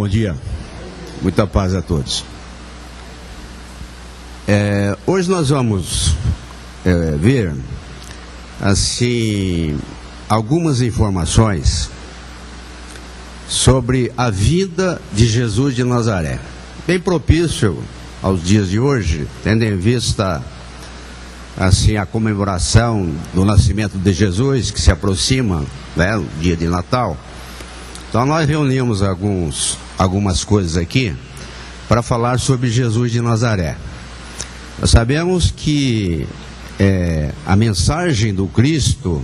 Bom dia, muita paz a todos. Hoje nós vamos ver assim algumas informações sobre a vida de Jesus de Nazaré, bem propício aos dias de hoje, tendo em vista assim a comemoração do nascimento de Jesus que se aproxima, né, o dia de Natal. Então nós reunimos algumas coisas aqui para falar sobre Jesus de Nazaré. Nós sabemos que a mensagem do Cristo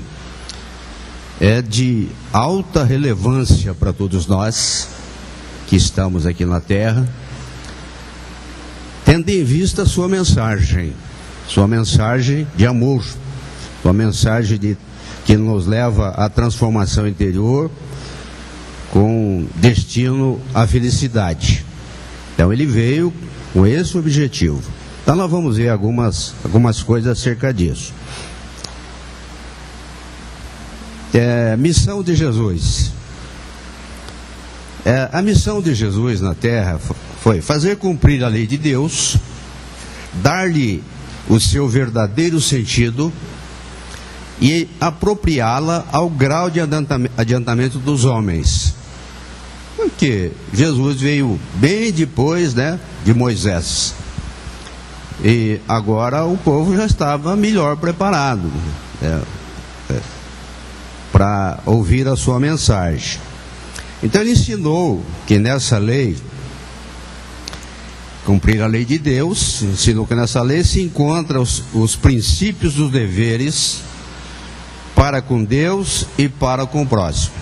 é de alta relevância para todos nós que estamos aqui na terra, tendo em vista a sua mensagem de amor, sua mensagem que nos leva à transformação interior com destino à felicidade. Então ele veio com esse objetivo. Então nós vamos ver algumas coisas acerca disso. Missão de Jesus. A missão de Jesus na terra foi fazer cumprir a lei de Deus, dar-lhe o seu verdadeiro sentido e apropriá-la ao grau de adiantamento dos homens. Porque Jesus veio bem depois, de Moisés. E agora o povo já estava melhor preparado para ouvir a sua mensagem. Então ele ensinou que nessa lei, cumprir a lei de Deus, ensinou que nessa lei se encontram os princípios dos deveres para com Deus e para com o próximo.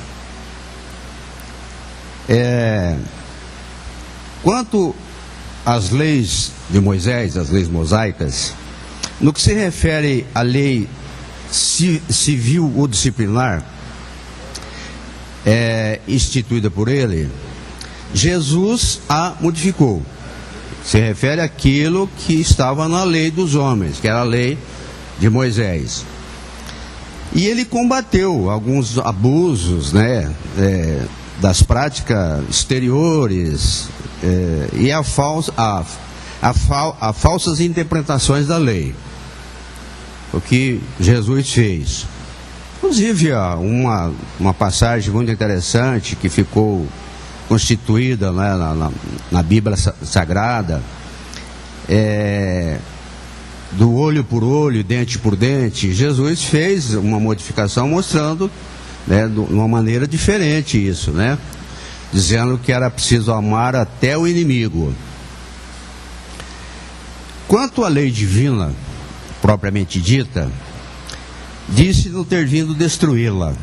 Quanto às leis de Moisés, as leis mosaicas, no que se refere à lei civil ou disciplinar, instituída por ele, Jesus a modificou. Se refere àquilo que estava na lei dos homens, que era a lei de Moisés. E ele combateu alguns abusos, das práticas exteriores e a falsas interpretações da lei. O que Jesus fez. Inclusive, uma passagem muito interessante que ficou constituída na Bíblia Sagrada, do olho por olho, dente por dente. Jesus fez uma modificação mostrando, de uma maneira diferente isso, dizendo que era preciso amar até o inimigo. Quanto à lei divina, propriamente dita, disse não ter vindo destruí-la,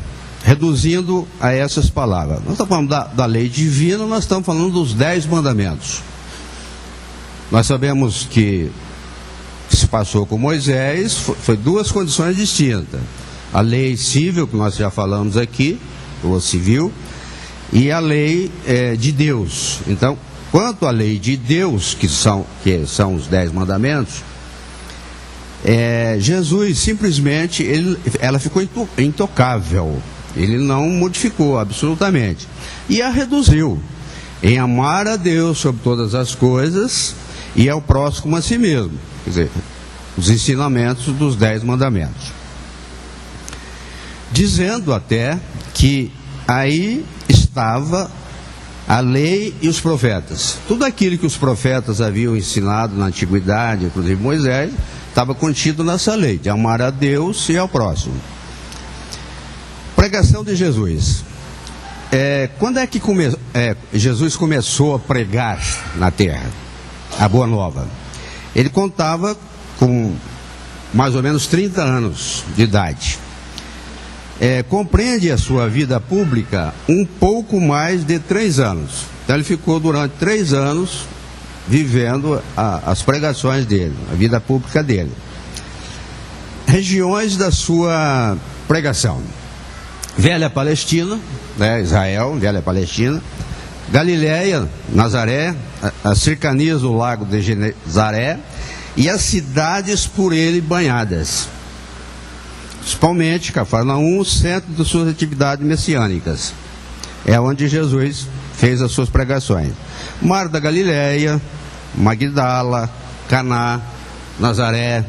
reduzindo a essas palavras. Nós estamos falando da lei divina, nós estamos falando dos 10 mandamentos. Nós sabemos que se passou com Moisés, foi duas condições distintas. A lei civil, que nós já falamos aqui, ou civil, e a lei de Deus. Então, quanto à lei de Deus, que são os 10 mandamentos, Jesus simplesmente, ela ficou intocável. Ele não modificou absolutamente. E a reduziu em amar a Deus sobre todas as coisas e ao próximo a si mesmo. Quer dizer, os ensinamentos dos 10 mandamentos. Dizendo até que aí estava a lei e os profetas. Tudo aquilo que os profetas haviam ensinado na antiguidade, inclusive Moisés, estava contido nessa lei, de amar a Deus e ao próximo. Pregação de Jesus. Quando é que Jesus começou a pregar na terra a Boa Nova? Ele contava com mais ou menos 30 anos de idade. Compreende a sua vida pública um pouco mais de 3 anos. Então ele ficou durante 3 anos vivendo as pregações dele, a vida pública dele. Regiões da sua pregação: Velha Palestina, Israel, Velha Palestina, Galiléia, Nazaré, as cercanias do lago de Genezaré e as cidades por ele banhadas. Principalmente Cafarnaum, centro de suas atividades messiânicas. É onde Jesus fez as suas pregações. Mar da Galileia, Magdala, Caná, Nazaré,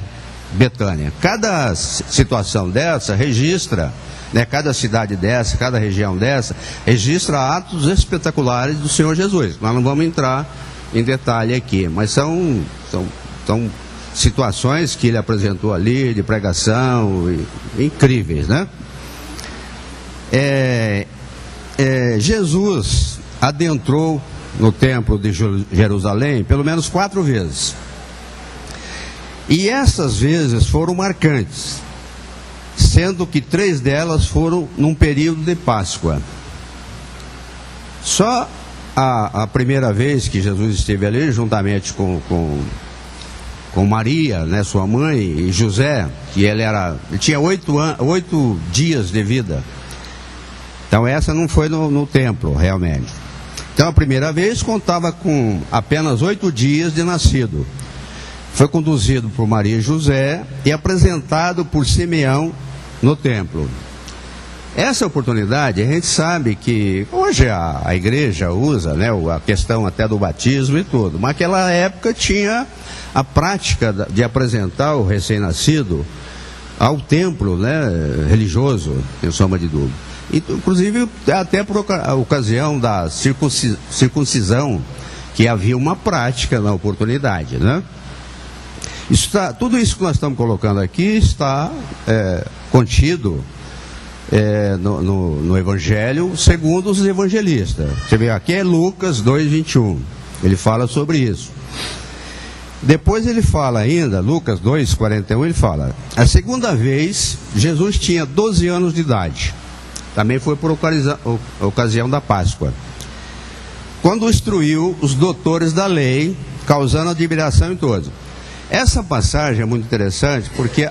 Betânia. Cada situação dessa registra, né, cada cidade dessa, cada região dessa, registra atos espetaculares do Senhor Jesus. Nós não vamos entrar em detalhe aqui, mas são situações que ele apresentou ali, de pregação, incríveis, né? Jesus adentrou no templo de Jerusalém pelo menos 4 vezes. E essas vezes foram marcantes, sendo que 3 delas foram num período de Páscoa. Só a primeira vez que Jesus esteve ali, juntamente com Maria, né, sua mãe, e José, que ele tinha 8 dias de vida. Então essa não foi no templo, realmente. Então a primeira vez contava com apenas 8 dias de nascido. Foi conduzido por Maria e José e apresentado por Simeão no templo. Essa oportunidade, a gente sabe que hoje a igreja usa, né, a questão até do batismo e tudo, mas naquela época tinha a prática de apresentar o recém-nascido ao templo, né, religioso, sem sombra de dúvida. Inclusive até por ocasião da circuncisão, que havia uma prática na oportunidade, né? Tudo isso que nós estamos colocando aqui está contido no Evangelho segundo os evangelistas. Você vê aqui é Lucas 2:21, ele fala sobre isso. Depois ele fala ainda, Lucas 2:41, ele fala: a segunda vez Jesus tinha 12 anos de idade, também foi por ocasião da Páscoa, quando instruiu os doutores da lei, causando admiração em todos. Essa passagem é muito interessante porque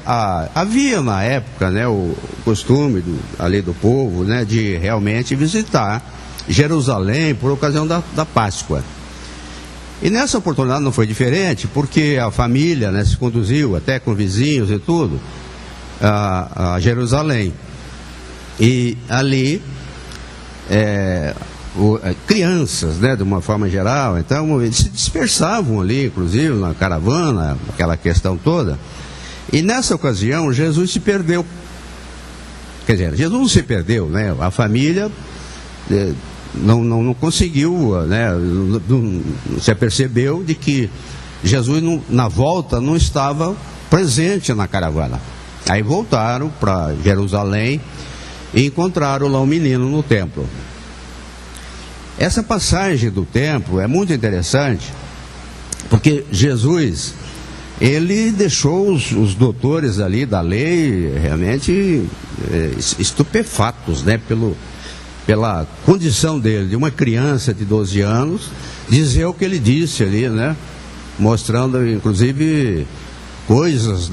havia na época, né, o costume ali do povo, né, de realmente visitar Jerusalém por ocasião da Páscoa. E nessa oportunidade não foi diferente, porque a família, né, se conduziu até com vizinhos e tudo a Jerusalém. E ali crianças, né, de uma forma geral, então eles se dispersavam ali, inclusive na caravana, aquela questão toda. E nessa ocasião Jesus se perdeu. Quer dizer, Jesus não se perdeu, né? A família não conseguiu, né? Não se apercebeu de que Jesus na volta não estava presente na caravana. Aí voltaram para Jerusalém e encontraram lá um menino no templo. Essa passagem do templo é muito interessante, porque Jesus, ele deixou os doutores ali da lei realmente estupefatos, né, pela condição dele, de uma criança de 12 anos, dizer o que ele disse ali, né, mostrando inclusive coisas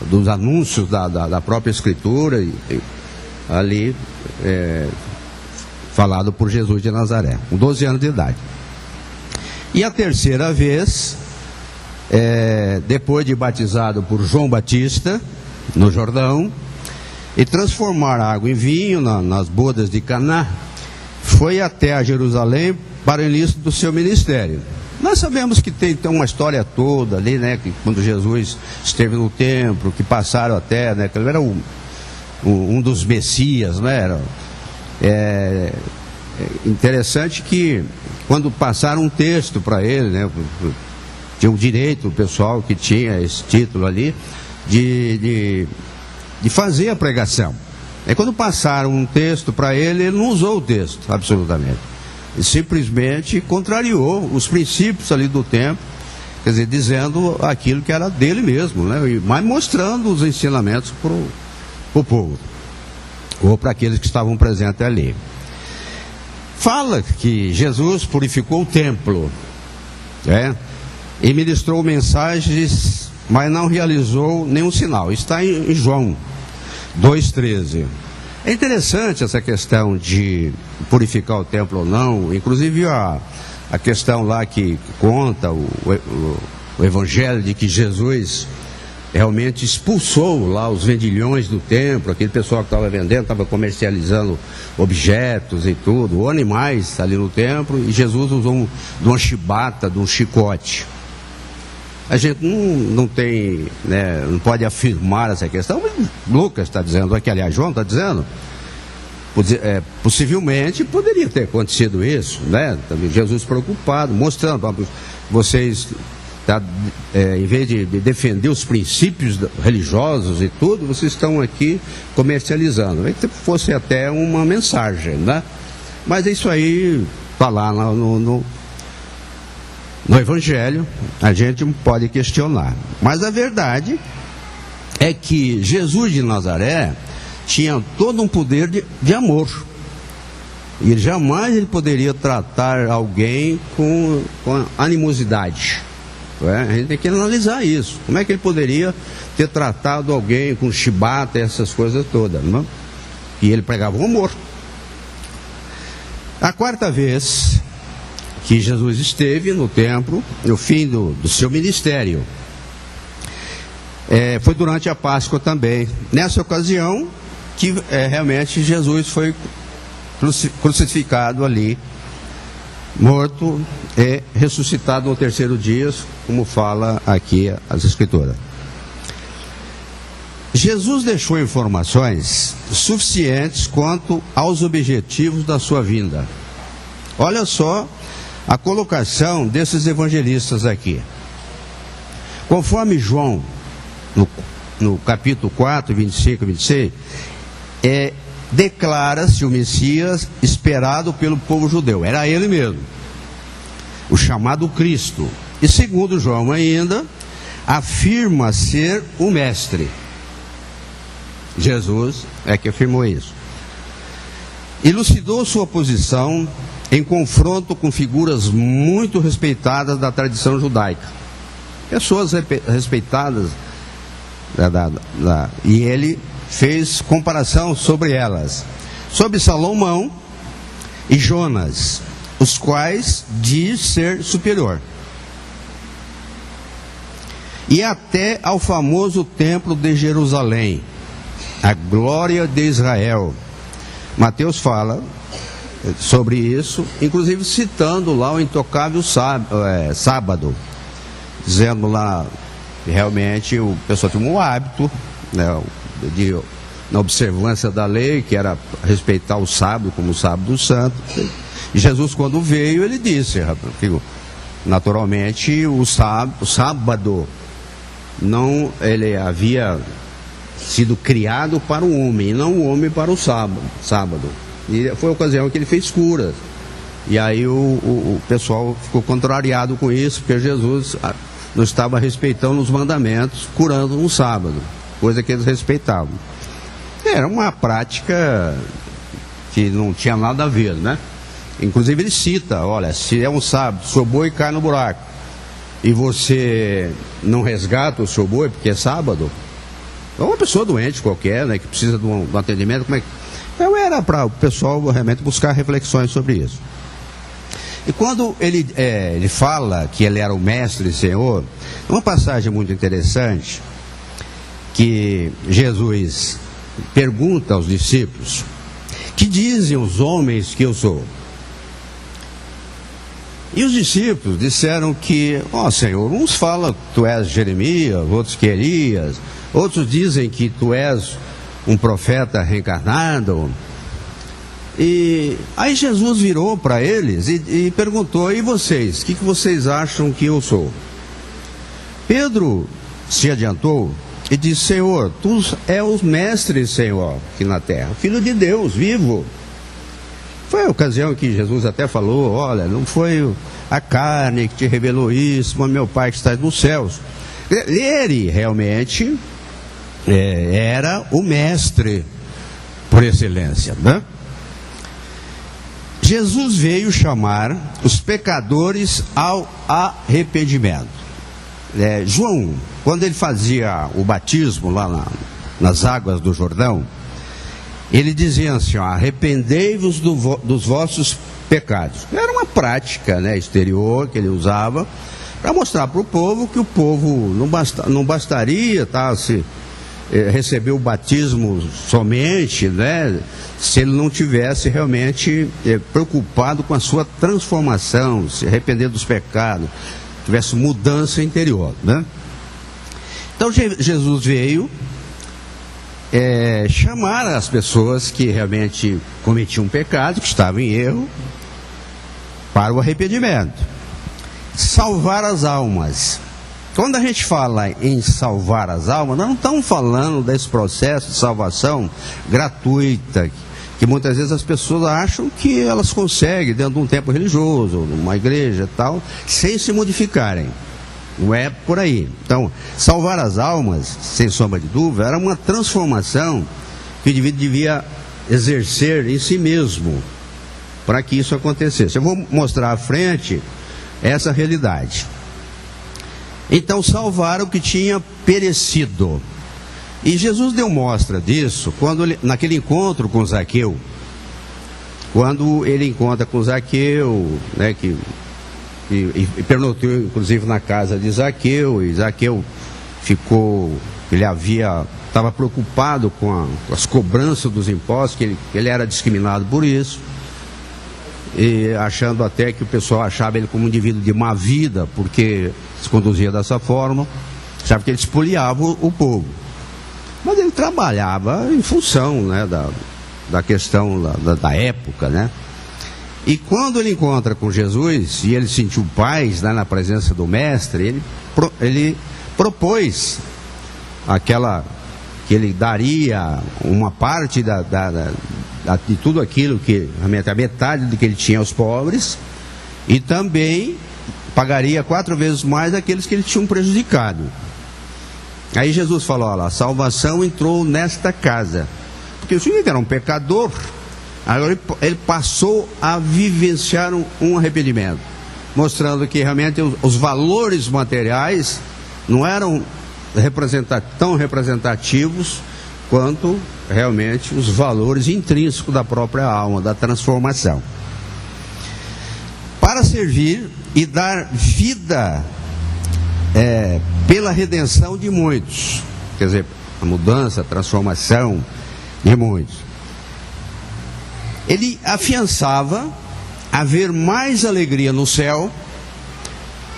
dos anúncios da própria Escritura, ali falado por Jesus de Nazaré, com 12 anos de idade. E a terceira vez, depois de batizado por João Batista, no Jordão, e transformar a água em vinho nas bodas de Caná, foi até a Jerusalém para o início do seu ministério. Nós sabemos que tem uma história toda ali, né, que quando Jesus esteve no templo, que passaram até, né, que ele era um dos Messias, né, interessante que quando passaram um texto para ele, né, tinha o direito, o pessoal que tinha esse título ali, de fazer a pregação. E quando passaram um texto para ele, ele não usou o texto, absolutamente. Ele simplesmente contrariou os princípios ali do templo, quer dizer, dizendo aquilo que era dele mesmo, né, mas mostrando os ensinamentos para o povo, ou para aqueles que estavam presentes ali. Fala que Jesus purificou o templo, e ministrou mensagens, mas não realizou nenhum sinal. Está em João 2,13. É interessante essa questão de purificar o templo ou não, inclusive a questão lá que conta o Evangelho de que Jesus realmente expulsou lá os vendilhões do templo, aquele pessoal que estava vendendo, estava comercializando objetos e tudo, ou animais ali no templo, e Jesus usou de uma chibata, de um chicote. A gente não tem, né, não pode afirmar essa questão, mas Lucas está dizendo aqui, aliás, João está dizendo, possivelmente poderia ter acontecido isso, né? Também Jesus preocupado, mostrando, vocês, em vez de defender os princípios religiosos e tudo, vocês estão aqui comercializando. Que fosse até uma mensagem, né? Mas isso aí está lá no Evangelho, a gente não pode questionar. Mas a verdade é que Jesus de Nazaré tinha todo um poder de amor. E jamais ele poderia tratar alguém com animosidade. A gente tem que analisar isso. Como é que ele poderia ter tratado alguém com chibata e essas coisas todas, não? E ele pregava o amor. A quarta vez que Jesus esteve no templo, no fim do seu ministério, foi durante a Páscoa também. Nessa ocasião que realmente Jesus foi crucificado ali, morto e ressuscitado no terceiro dia, como fala aqui as Escrituras. Jesus deixou informações suficientes quanto aos objetivos da sua vinda. Olha só a colocação desses evangelistas aqui. Conforme João, no capítulo 4, 25 e 26, declara-se o Messias esperado pelo povo judeu. Era ele mesmo, o chamado Cristo. E segundo João ainda, afirma ser o Mestre. Jesus é que afirmou isso. Elucidou sua posição em confronto com figuras muito respeitadas da tradição judaica. Pessoas respeitadas, e ele fez comparação sobre elas, sobre Salomão e Jonas, os quais diz ser superior, e até ao famoso templo de Jerusalém, a glória de Israel. Mateus fala sobre isso, inclusive citando lá o intocável sábado, dizendo lá que realmente o pessoal tinha um hábito, né, na observância da lei, que era respeitar o sábado como o sábado santo. E Jesus, quando veio, ele disse, naturalmente, o sábado não, ele havia sido criado para o homem, e não o homem para o sábado. E foi a ocasião que ele fez curas. E aí o pessoal ficou contrariado com isso, porque Jesus não estava respeitando os mandamentos, curando no sábado, coisa que eles respeitavam. Era uma prática que não tinha nada a ver, né? Inclusive ele cita, olha, se é um sábado, seu boi cai no buraco, e você não resgata o seu boi porque é sábado, é uma pessoa doente qualquer, né, que precisa de um atendimento, como é que... Então era para o pessoal realmente buscar reflexões sobre isso. E quando ele fala que ele era o mestre e Senhor, uma passagem muito interessante, que Jesus pergunta aos discípulos: que dizem os homens que eu sou? E os discípulos disseram que, Senhor, uns falam que tu és Jeremias, outros que Elias, outros dizem que tu és um profeta reencarnado. E aí Jesus virou para eles e perguntou: e vocês, o que vocês acham que eu sou? Pedro se adiantou e disse: Senhor, tu és o mestre, Senhor, aqui na terra, Filho de Deus, vivo. Foi a ocasião que Jesus até falou: olha, não foi a carne que te revelou isso, mas meu Pai que está nos céus. Ele realmente era o mestre por excelência, né? Jesus veio chamar os pecadores ao arrependimento. João, quando ele fazia o batismo lá nas águas do Jordão, ele dizia assim: arrependei-vos dos vossos pecados. Era uma prática, né, exterior que ele usava para mostrar para o povo que o povo não bastaria receber o batismo somente, né, se ele não tivesse realmente preocupado com a sua transformação, se arrepender dos pecados, tivesse mudança interior, né? Então Jesus veio chamar as pessoas que realmente cometiam pecado, que estavam em erro, para o arrependimento, salvar as almas. Quando a gente fala em salvar as almas, nós não estamos falando desse processo de salvação gratuita, que muitas vezes as pessoas acham que elas conseguem dentro de um templo religioso, numa igreja e tal, sem se modificarem. Não é por aí. Então, salvar as almas, sem sombra de dúvida, era uma transformação que o indivíduo devia exercer em si mesmo, para que isso acontecesse. Eu vou mostrar à frente essa realidade. Então, salvar o que tinha perecido. E Jesus deu mostra disso naquele encontro com Zaqueu. Quando ele encontra com Zaqueu, né, e pernotou inclusive na casa de Zaqueu, e Zaqueu estava preocupado com as cobranças dos impostos, que ele era discriminado por isso, e achando até que o pessoal achava ele como um indivíduo de má vida, porque se conduzia dessa forma, achava que ele espoliava o povo. Mas ele trabalhava em função, né, da questão da época, né? E quando ele encontra com Jesus, e ele sentiu paz, né, na presença do Mestre, ele propôs que ele daria uma parte de tudo aquilo, a metade do que ele tinha aos pobres, e também pagaria 4 vezes mais daqueles que ele tinha prejudicado. Aí Jesus falou: olha, a salvação entrou nesta casa, porque o senhor era um pecador. Agora ele passou a vivenciar um arrependimento, mostrando que realmente os valores materiais não eram tão representativos quanto realmente os valores intrínsecos da própria alma, da transformação. Para servir e dar vida pela redenção de muitos, quer dizer, a mudança, a transformação de muitos. Ele afiançava haver mais alegria no céu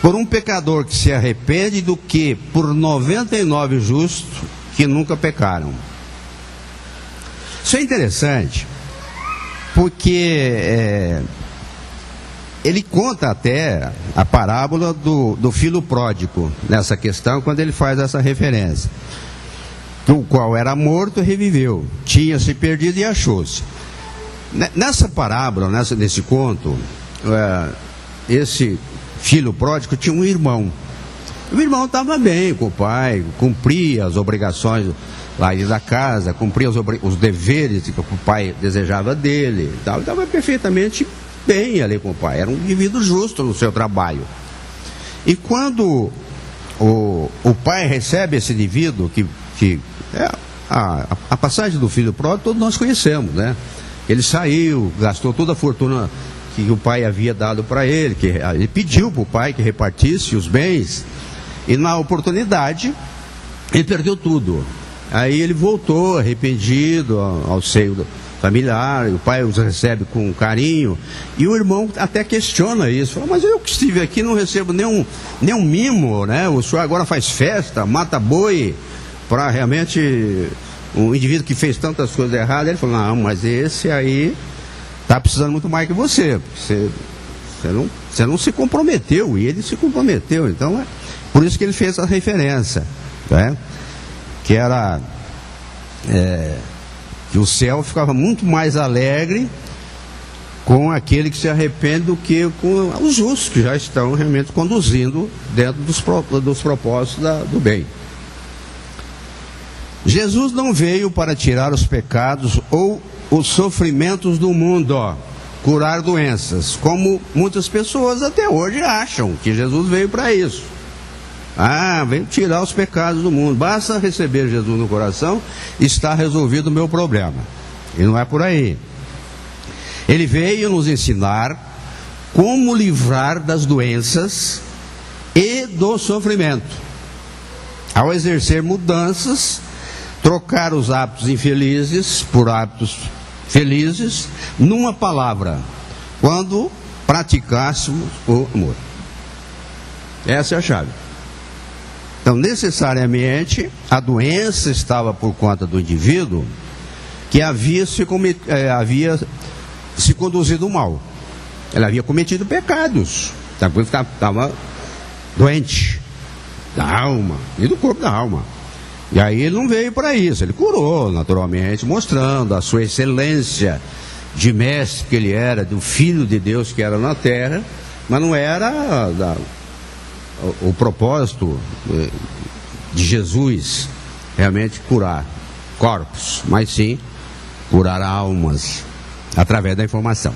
por um pecador que se arrepende do que por 99 justos que nunca pecaram. Isso é interessante, porque ele conta até a parábola do filho pródigo nessa questão, quando ele faz essa referência. O qual era morto e reviveu, tinha se perdido e achou-se. Nessa parábola, nesse conto, esse filho pródigo tinha um irmão. O irmão estava bem com o pai, cumpria as obrigações lá da casa, cumpria os deveres que o pai desejava dele, estava perfeitamente bem ali com o pai, era um indivíduo justo no seu trabalho. E quando o pai recebe esse indivíduo, a passagem do filho pródigo todos nós conhecemos, né? Ele saiu, gastou toda a fortuna que o pai havia dado para ele, que ele pediu para o pai que repartisse os bens, e na oportunidade ele perdeu tudo. Aí ele voltou arrependido ao seio familiar, o pai os recebe com carinho, e o irmão até questiona isso, fala: mas eu que estive aqui não recebo nenhum mimo, né? O senhor agora faz festa, mata boi para realmente um indivíduo que fez tantas coisas erradas. Ele falou: não, mas esse aí está precisando muito mais que você. Você não se comprometeu, e ele se comprometeu. Então, por isso que ele fez essa referência, né? Que era que o céu ficava muito mais alegre com aquele que se arrepende do que com os justos, que já estão realmente conduzindo dentro dos propósitos do bem. Jesus não veio para tirar os pecados ou os sofrimentos do mundo, curar doenças, como muitas pessoas até hoje acham que Jesus veio para isso. Veio tirar os pecados do mundo, basta receber Jesus no coração, está resolvido o meu problema. E não é por aí. Ele veio nos ensinar como livrar das doenças e do sofrimento. Ao exercer mudanças, trocar os hábitos infelizes por hábitos felizes, numa palavra, quando praticássemos o amor. Essa é a chave. Então, necessariamente, a doença estava por conta do indivíduo que havia se conduzido mal. Ela havia cometido pecados. Estava doente da alma e do corpo da alma. E aí ele não veio para isso. Ele curou, naturalmente, mostrando a sua excelência de mestre que ele era, do Filho de Deus que era na terra, mas não era o propósito de Jesus realmente curar corpos, mas sim curar almas através da informação.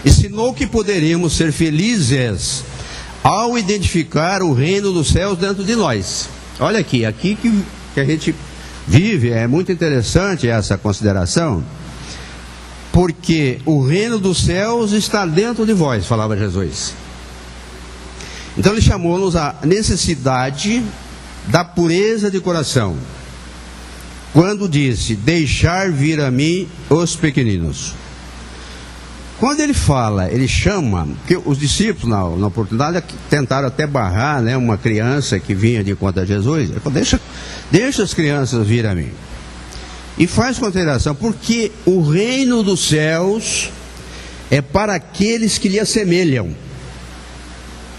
Ensinou que poderíamos ser felizes ao identificar o reino dos céus dentro de nós. Olha aqui que a gente vive, é muito interessante essa consideração, porque o reino dos céus está dentro de vós, falava Jesus. Então ele chamou-nos a necessidade da pureza de coração, quando disse: deixar vir a mim os pequeninos. Quando ele fala, ele chama, porque os discípulos na oportunidade tentaram até barrar, né, uma criança que vinha de encontro a Jesus. Ele falou: deixa as crianças vir a mim. E faz consideração, porque o reino dos céus é para aqueles que lhe assemelham.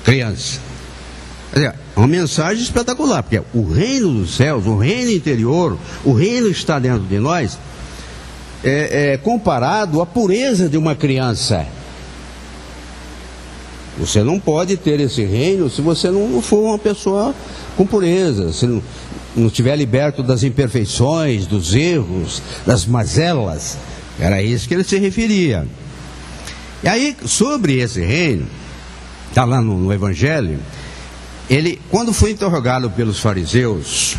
Criança. É uma mensagem espetacular, porque o reino dos céus, o reino interior, o reino está dentro de nós, é comparado à pureza de uma criança. Você não pode ter esse reino se você não for uma pessoa com pureza, se não estiver liberto das imperfeições, dos erros, das mazelas. Era isso que ele se referia. E aí, sobre esse reino, está lá no Evangelho, ele, quando foi interrogado pelos fariseus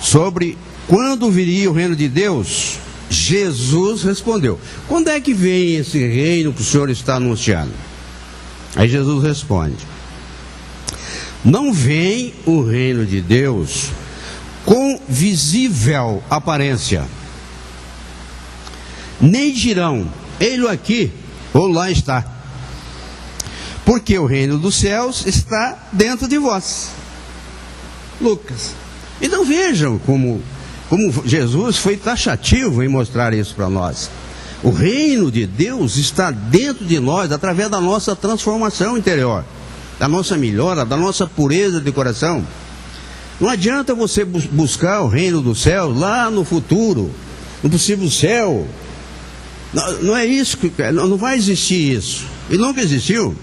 sobre quando viria o reino de Deus, Jesus respondeu: quando é que vem esse reino que o Senhor está anunciando? Aí Jesus responde: não vem o reino de Deus com visível aparência, nem dirão: ei-lo aqui ou lá está, porque o reino dos céus está dentro de vós. Lucas. Então vejam como Jesus foi taxativo em mostrar isso para nós. O reino de Deus está dentro de nós através da nossa transformação interior, da nossa melhora, da nossa pureza de coração. Não adianta você buscar o reino dos céus lá no futuro, no possível céu. Não é isso, não vai existir isso. E nunca existiu.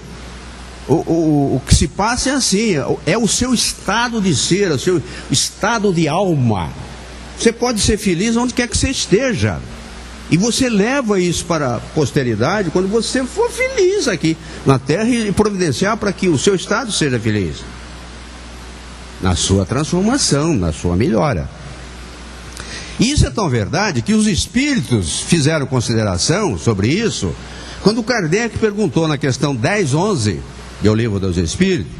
O que se passa é assim, é o seu estado de ser, o seu estado de alma. Você pode ser feliz onde quer que você esteja. E você leva isso para a posteridade quando você for feliz aqui na terra e providenciar para que o seu estado seja feliz. Na sua transformação, na sua melhora. E isso é tão verdade que os espíritos fizeram consideração sobre isso quando Kardec perguntou na questão 1011 do Livro dos Espíritos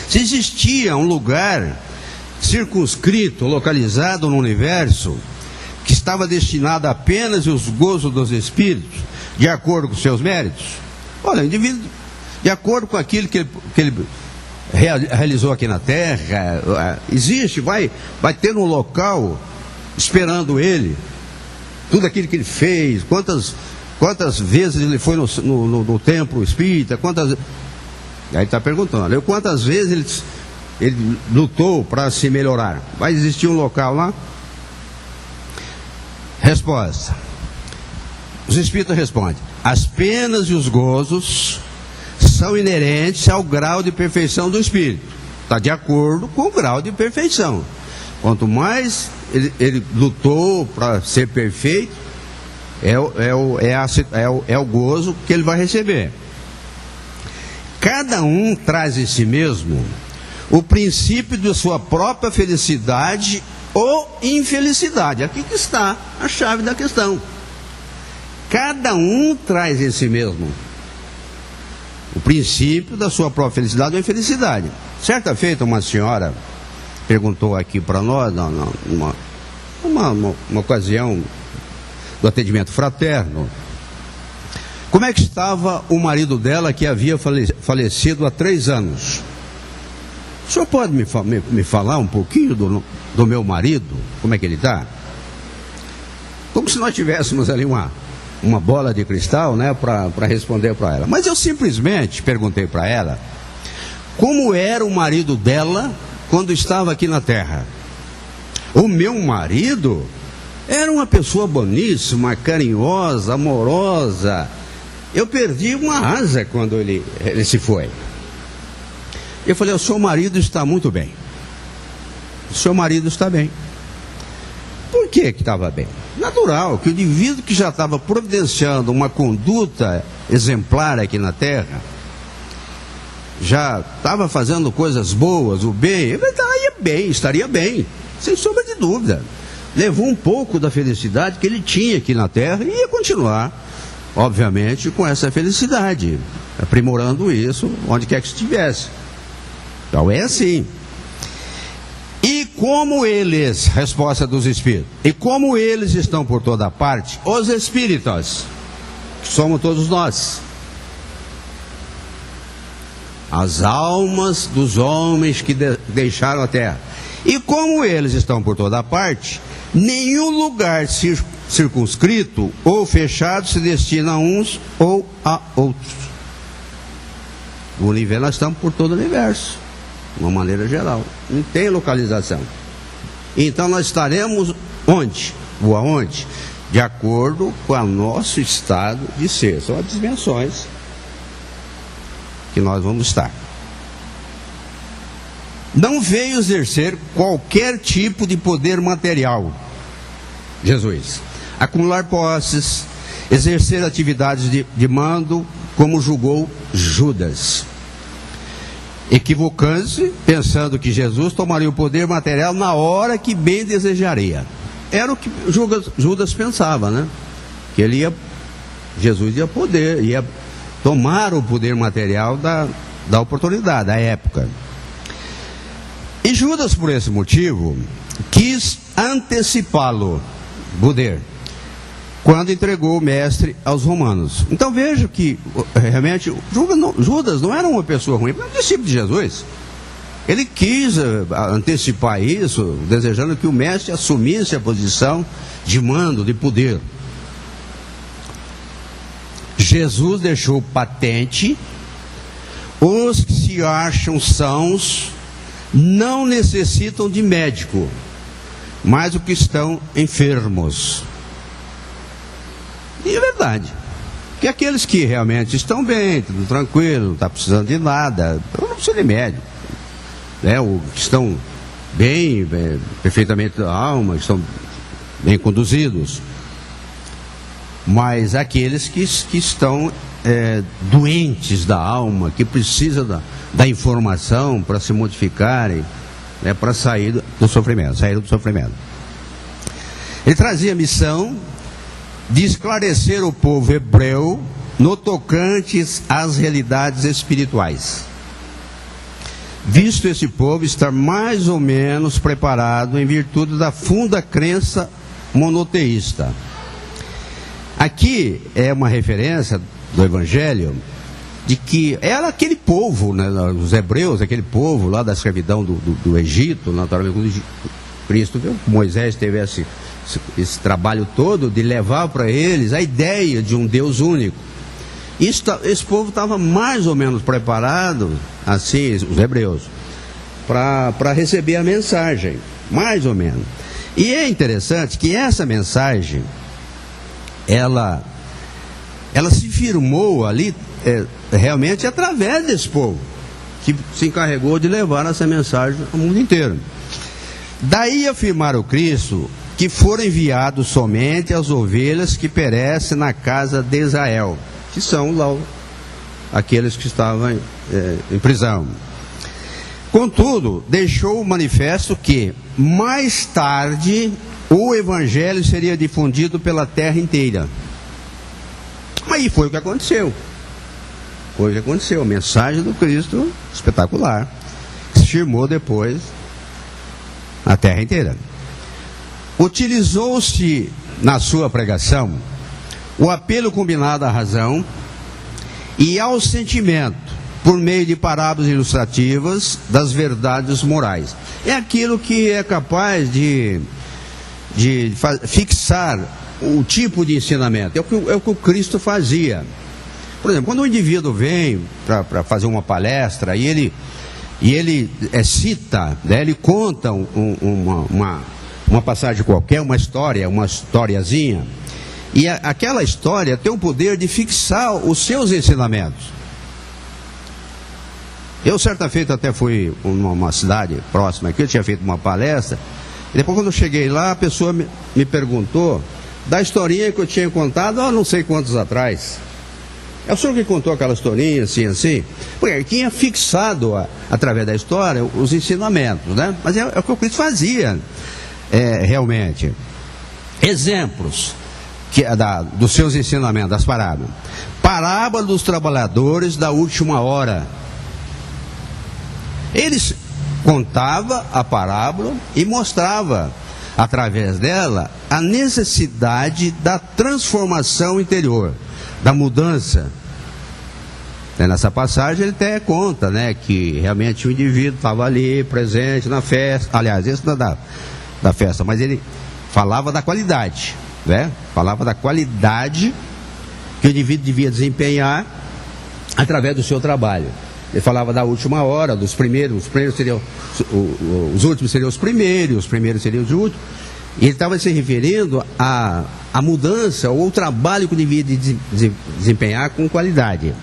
se existia um lugar circunscrito, localizado no universo, que estava destinado apenas aos gozos dos espíritos, de acordo com seus méritos. Olha, o indivíduo, de acordo com aquilo que ele realizou aqui na Terra, existe, vai ter um local esperando ele, tudo aquilo que ele fez, quantas vezes ele foi no templo espírita, aí está perguntando, quantas vezes ele lutou para se melhorar. Vai existir um local lá? Resposta. Os espíritos respondem: as penas e os gozos são inerentes ao grau de perfeição do espírito. Está de acordo com o grau de perfeição. Quanto mais ele lutou para ser perfeito, é o gozo que ele vai receber. Cada um traz em si mesmo o princípio de sua própria felicidade ou infelicidade. Aqui que está a chave da questão. Cada um traz em si mesmo o princípio da sua própria felicidade ou infelicidade. Certa feita, uma senhora perguntou aqui para nós, numa ocasião do atendimento fraterno, como é que estava o marido dela que havia falecido há 3 anos. O senhor pode me falar um pouquinho do meu marido? Como é que ele está? Como se nós tivéssemos ali uma bola de cristal, né, para responder para ela. Mas eu simplesmente perguntei para ela como era o marido dela quando estava aqui na terra. O meu marido era uma pessoa boníssima, carinhosa, amorosa. Eu perdi uma asa quando ele se foi. Eu falei, o seu marido está muito bem. O seu marido está bem. Por que estava bem? Natural, que o indivíduo que já estava providenciando uma conduta exemplar aqui na terra, já estava fazendo coisas boas, o bem, estaria bem, sem sombra de dúvida. Levou um pouco da felicidade que ele tinha aqui na terra e ia continuar, obviamente, com essa felicidade, aprimorando isso onde quer que estivesse. Então é assim. E como eles, resposta dos espíritos, e como eles estão por toda parte, os espíritas, que somos todos nós, as almas dos homens que deixaram a terra, e como eles estão por toda parte, nenhum lugar circunscrito ou fechado se destina a uns ou a outros. O universo, nós estamos por todo o universo, de uma maneira geral, não tem localização. Então nós estaremos onde? Ou aonde? De acordo com o nosso estado de ser. São as dimensões que nós vamos estar. Não veio exercer qualquer tipo de poder material, Jesus. Acumular posses, exercer atividades de mando, como julgou Judas. Equivocando-se, pensando que Jesus tomaria o poder material na hora que bem desejaria. Era o que Judas pensava, né? Que Jesus ia tomar o poder material da oportunidade, da época. E Judas, por esse motivo, quis antecipá-lo, poder, quando entregou o mestre aos romanos. Então veja que realmente Judas não era uma pessoa ruim, era um discípulo de Jesus. Ele quis antecipar isso, desejando que o mestre assumisse a posição de mando, de poder. Jesus deixou patente: os que se acham sãos não necessitam de médico, mas os que estão enfermos. E é verdade, que aqueles que realmente estão bem, tudo tranquilo, não está precisando de nada, não precisa de médico, né? Ou que estão bem, perfeitamente da alma, estão bem conduzidos. Mas aqueles que estão doentes da alma, que precisam da informação para se modificarem, né, para sair do sofrimento, Ele trazia a missão de esclarecer o povo hebreu no tocantes às realidades espirituais, visto esse povo estar mais ou menos preparado em virtude da funda crença monoteísta. Aqui é uma referência do Evangelho de que era aquele povo, né, os hebreus, aquele povo lá da escravidão do Egito, naturalmente, quando Cristo, Moisés teve esse trabalho todo de levar para eles a ideia de um Deus único. Esse povo estava mais ou menos preparado, assim, os hebreus, para receber a mensagem, mais ou menos. E é interessante que essa mensagem, ela se firmou ali, realmente através desse povo, que se encarregou de levar essa mensagem ao mundo inteiro. Daí afirmar o Cristo que foram enviados somente as ovelhas que perecem na casa de Israel, que são lá aqueles que estavam em prisão. Contudo, deixou manifesto que mais tarde o Evangelho seria difundido pela terra inteira. Aí foi o que aconteceu. coisa que aconteceu. A mensagem do Cristo espetacular, que se firmou depois na terra inteira. Utilizou-se na sua pregação o apelo combinado à razão e ao sentimento, por meio de parábolas ilustrativas das verdades morais. É aquilo que é capaz de fixar o tipo de ensinamento. É o que o Cristo fazia. Por exemplo, quando um indivíduo vem para fazer uma palestra e ele cita, né, ele conta uma passagem qualquer, uma historiazinha, e aquela história tem o poder de fixar os seus ensinamentos. Eu, certa feita, até fui numa cidade próxima aqui, eu tinha feito uma palestra, e depois, quando eu cheguei lá, a pessoa me perguntou da historinha que eu tinha contado há não sei quantos atrás. É o senhor que contou aquela historinha, assim, porque ele tinha fixado, através da história, os ensinamentos, né? Mas é o que o Cristo fazia, realmente. Exemplos dos seus ensinamentos, das parábolas. Parábola dos trabalhadores da última hora. Ele contava a parábola e mostrava, através dela, a necessidade da transformação interior, da mudança. Nessa passagem ele até conta, né, que realmente o indivíduo estava ali, presente na festa. Aliás, esse não é da festa, mas ele falava da qualidade, né? Falava da qualidade que o indivíduo devia desempenhar através do seu trabalho. Ele falava da última hora, dos primeiros. Os primeiros seriam os últimos, seriam os primeiros seriam os últimos. E ele estava se referindo à mudança ou ao trabalho que devia desempenhar com qualidade.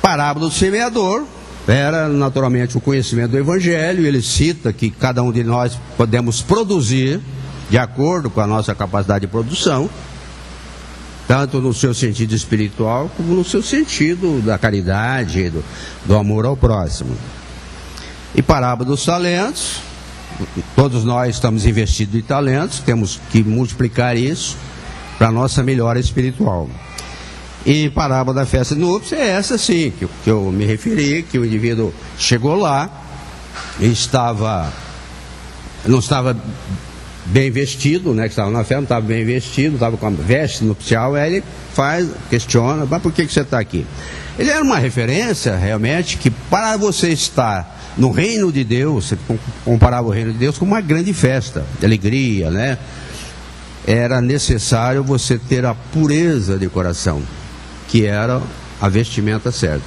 Parábola do semeador era naturalmente o conhecimento do Evangelho. Ele cita que cada um de nós podemos produzir de acordo com a nossa capacidade de produção, tanto no seu sentido espiritual como no seu sentido da caridade, do amor ao próximo. E parábola dos talentos. Todos nós estamos investidos em talentos, temos que multiplicar isso para a nossa melhora espiritual. E parábola da festa de núpcias é essa sim, que eu me referi, que o indivíduo chegou lá, e não estava bem vestido, né, que estava na festa, não estava bem vestido, estava com a veste nupcial, aí ele questiona, mas por que você está aqui? Ele era uma referência, realmente, que para você estar no reino de Deus, você comparava o reino de Deus com uma grande festa, de alegria, né? Era necessário você ter a pureza de coração, que era a vestimenta certa.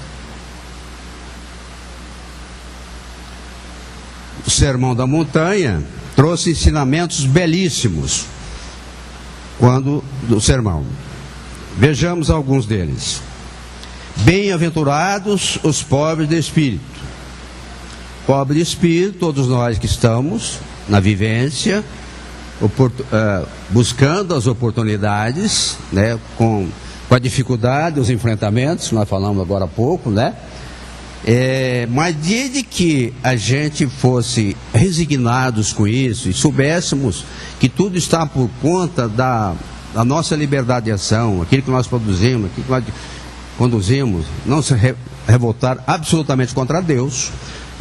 O Sermão da Montanha trouxe ensinamentos belíssimos do sermão. Vejamos alguns deles. Bem-aventurados os pobres de espírito. Pobre de espírito, todos nós que estamos na vivência, buscando as oportunidades, né, com a dificuldade, os enfrentamentos, nós falamos agora há pouco, né? Mas desde que a gente fosse resignados com isso e soubéssemos que tudo está por conta da nossa liberdade de ação, aquilo que nós produzimos, aquilo que nós conduzimos, não se revoltar absolutamente contra Deus.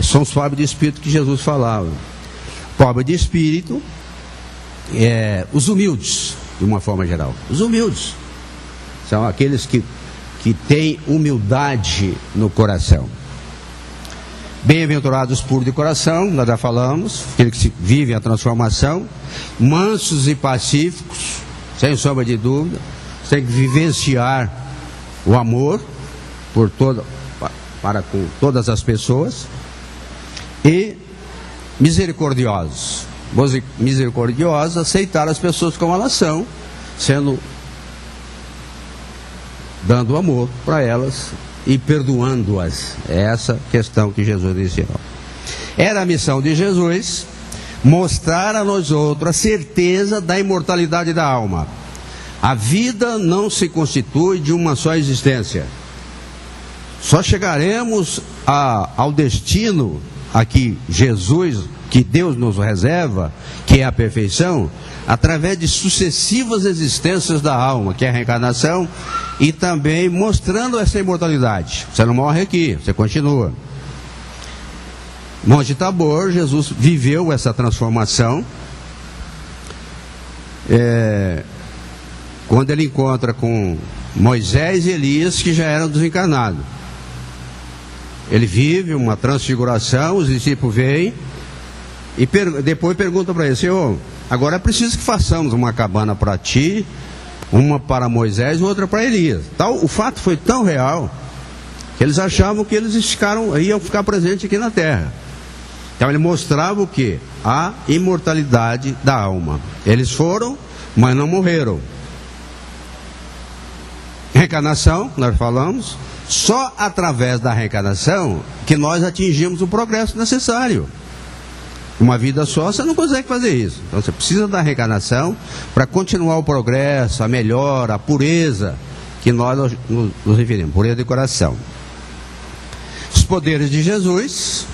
São os pobres de espírito que Jesus falava. Pobre de espírito, os humildes, de uma forma geral. Os humildes são aqueles que têm humildade no coração. Bem-aventurados puros de coração, nós já falamos, aqueles que vivem a transformação. Mansos e pacíficos, sem sombra de dúvida, tem que vivenciar o amor para com todas as pessoas. E misericordiosos, aceitar as pessoas como elas são, dando amor para elas e perdoando-as. É essa questão que Jesus ensinou. Era a missão de Jesus mostrar a nós outros a certeza da imortalidade da alma. A vida não se constitui de uma só existência. Só chegaremos ao destino a que que Deus nos reserva, que é a perfeição, através de sucessivas existências da alma, que é a reencarnação, e também mostrando essa imortalidade. Você não morre aqui, você continua. Monte Tabor, Jesus viveu essa transformação, quando ele encontra com Moisés e Elias, que já eram desencarnados. Ele vive uma transfiguração, os discípulos vêm e depois perguntam para ele: Senhor, agora é preciso que façamos uma cabana para ti, uma para Moisés e outra para Elias. O fato foi tão real que eles achavam que eles iam ficar presentes aqui na terra. Então ele mostrava o quê? A imortalidade da alma. Eles foram, mas não morreram. Reencarnação, nós falamos, só através da reencarnação que nós atingimos o progresso necessário. Uma vida só, você não consegue fazer isso. Então você precisa da reencarnação para continuar o progresso, a melhora, a pureza, que nós nos referimos, pureza de coração. Os poderes de Jesus.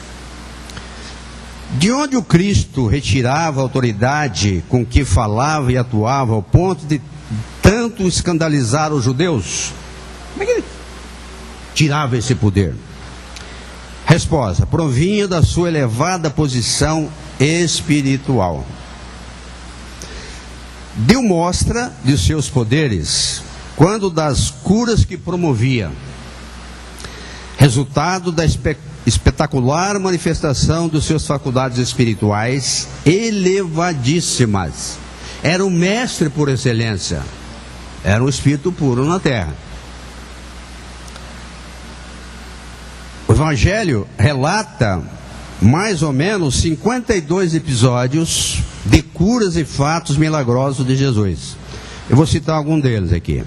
De onde o Cristo retirava a autoridade com que falava e atuava, ao ponto de tanto escandalizar os judeus? Como é que ele tirava esse poder? Resposta: provinha da sua elevada posição espiritual. Deu mostra de seus poderes quando das curas que promovia, resultado da espetacular manifestação de suas faculdades espirituais elevadíssimas. Era um mestre por excelência, era um espírito puro na terra. O Evangelho relata mais ou menos 52 episódios de curas e fatos milagrosos de Jesus. Eu vou citar algum deles aqui.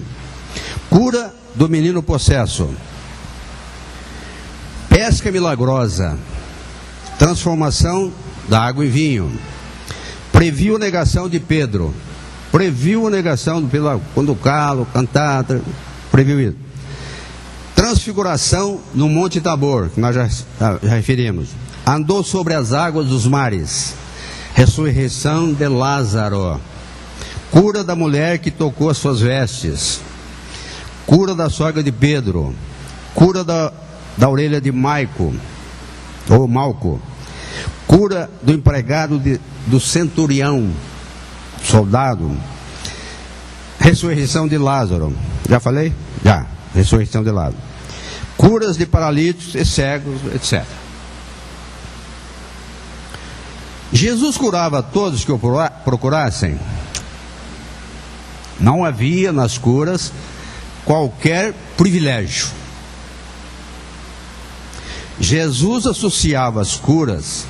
Cura do menino possesso, pesca milagrosa, transformação da água em vinho, previu a negação de Pedro, quando o calo, cantata, previu isso. Transfiguração no Monte Tabor, que nós já referimos. Andou sobre as águas dos mares. Ressurreição de Lázaro. Cura da mulher que tocou as suas vestes. Cura da sogra de Pedro. Cura da orelha de Malco. Cura do empregado do centurião, soldado. Ressurreição de Lázaro. Já falei? Já. Ressurreição de Lázaro. Curas de paralíticos e cegos, etc. Jesus curava todos que o procurassem. Não havia nas curas qualquer privilégio. Jesus associava as curas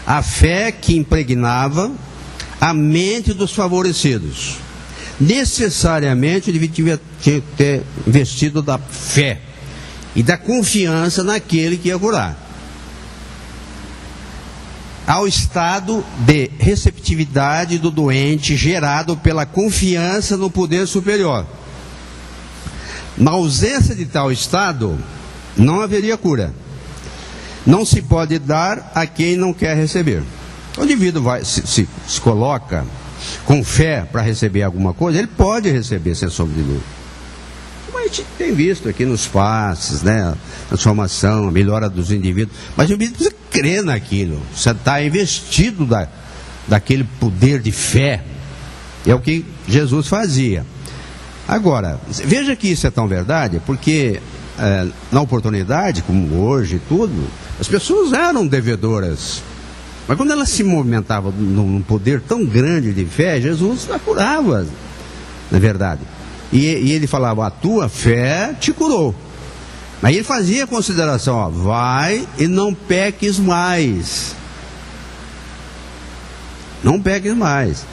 à fé que impregnava a mente dos favorecidos. Necessariamente ele tinha que ter investido da fé e da confiança naquele que ia curar, ao estado de receptividade do doente gerado pela confiança no poder superior. Na ausência de tal estado, não haveria cura. Não se pode dar a quem não quer receber. O indivíduo se coloca com fé para receber alguma coisa, ele pode receber, sem sombra de dúvida. Como a gente tem visto aqui nos passes, né? A transformação, a melhora dos indivíduos. Mas o indivíduo precisa crer naquilo. Você está investido daquele poder de fé. É o que Jesus fazia. Agora, veja que isso é tão verdade, porque na oportunidade, como hoje e tudo, as pessoas eram devedoras. Mas quando elas se movimentavam num poder tão grande de fé, Jesus a curava, na verdade. E ele falava: a tua fé te curou. Mas ele fazia a consideração: ó, vai e não peques mais. Não peques mais.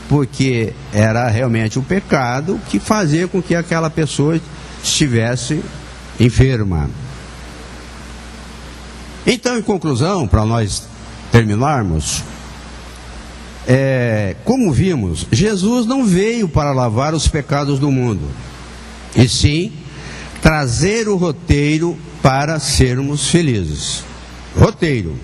Porque era realmente o pecado que fazia com que aquela pessoa estivesse enferma. Então, em conclusão, para nós terminarmos, como vimos, Jesus não veio para lavar os pecados do mundo, e sim trazer o roteiro para sermos felizes. Roteiro.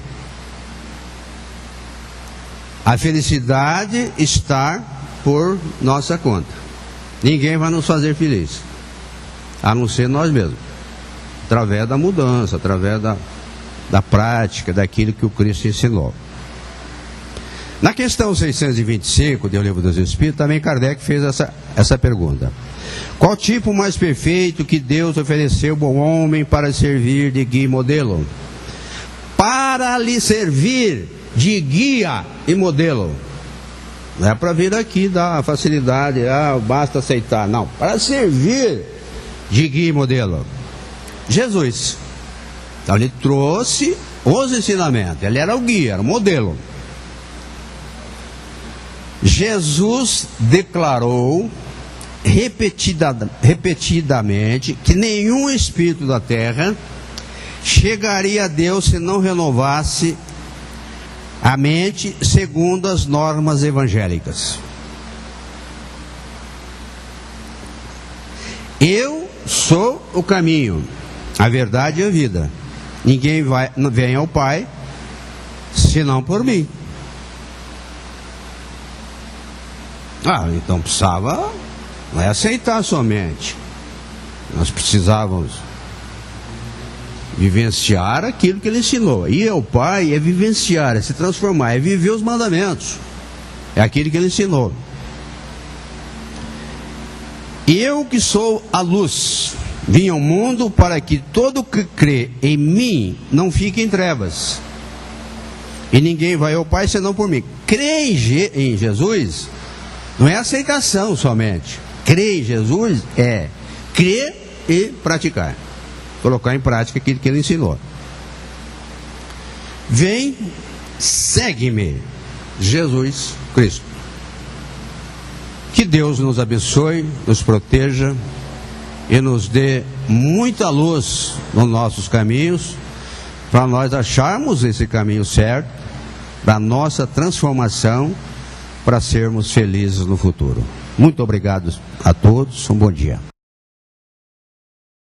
A felicidade está por nossa conta. Ninguém vai nos fazer feliz, a não ser nós mesmos, através da mudança, através da prática, daquilo que o Cristo ensinou. Na questão 625 do Livro dos Espíritos, também Kardec fez essa pergunta: qual tipo mais perfeito que Deus ofereceu ao homem para servir de guia e modelo? Para lhe servir de guia e modelo. Não é para vir aqui dar facilidade, basta aceitar. Não, para servir de guia e modelo. Jesus. Então ele trouxe os ensinamentos. Ele era o guia, era o modelo. Jesus declarou repetidamente que nenhum espírito da terra chegaria a Deus se não renovasse a mente segundo as normas evangélicas. Eu sou o caminho, a verdade e a vida. Ninguém vem ao Pai senão por mim. Então precisava não é aceitar somente. Nós precisávamos vivenciar aquilo que ele ensinou. E o Pai é vivenciar, é se transformar, é viver os mandamentos. É aquilo que ele ensinou. Eu que sou a luz, vim ao mundo para que todo que crê em mim não fique em trevas. E ninguém vai ao Pai senão por mim. Crer em Jesus não é aceitação somente. Crer em Jesus é crer e praticar. Colocar em prática aquilo que ele ensinou. Vem, segue-me, Jesus Cristo. Que Deus nos abençoe, nos proteja e nos dê muita luz nos nossos caminhos, para nós acharmos esse caminho certo, para a nossa transformação, para sermos felizes no futuro. Muito obrigado a todos, um bom dia.